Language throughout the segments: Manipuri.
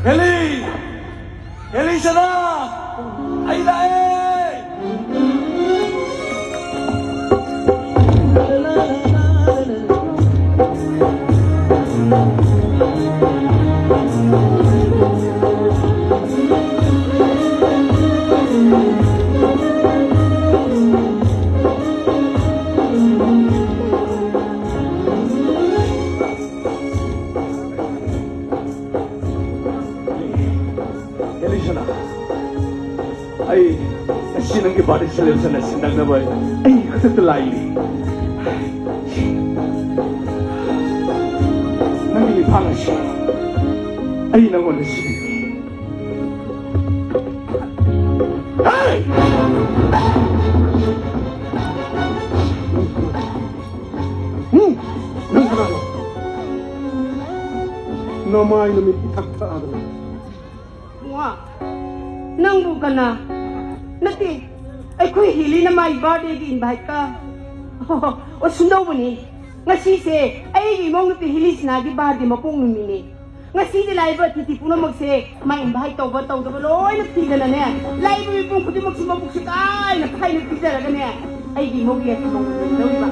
Heli sana ai lại ai sinang ke body solution na sinang na ba ai katalay nangilipang siya ay naman na siya ay namay namin itaktaan Wah, nang bukan na. Nanti, ay kuy hili na may birthday di invite ka. O sundo mo ni. Nga sisi, ay imong nati hilis na di birthday mo kung numini. Nga sisi live at titipo na magsi, may invite tau ba tau da ba loy nagtiga na niya. Live mo yung kuti magsumabok si kay, nakakay nagtiga na niya. Ay imong iya sa mga daw ba.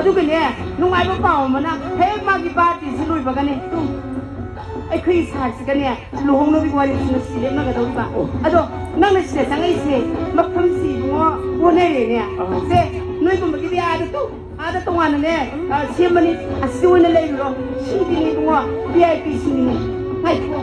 Ado ganyan, nung ay mo pa mo na, hey magi birthday si Luy ba ganyan. Ay kuy sa kanya luhong no bigwari na silip na gadaw ba ado nang nasile sangay se magpamsi mo wala niya se noy ko magidi ada to ngana ne siya mani asiwa na lay ro sindi ni mo VIP sini ngai ko